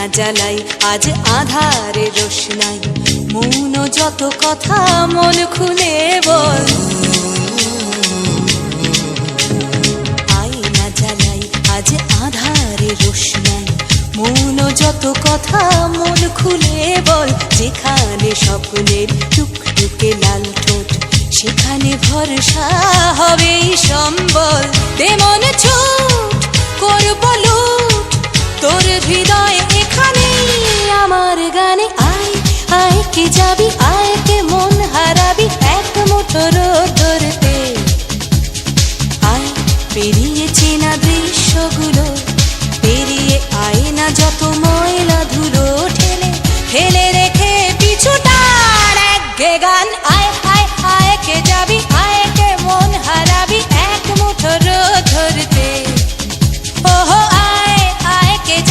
না জ্বালাই আজ আধারে রোশনাই, মৌন যত কথা মন খুলে বল। আই না জ্বালাই আজ আধারে রোশনাই, মৌন যত কথা মন খুলে বল। যেখানে স্বপ্নের টুকটুকে লাল ঠোঁট, সেখানে ভরসা হবে সম্বল। তেমন ছুট করব লুট তোর হৃদয় এখানে আমার গানে। আয় আয় কে যাবি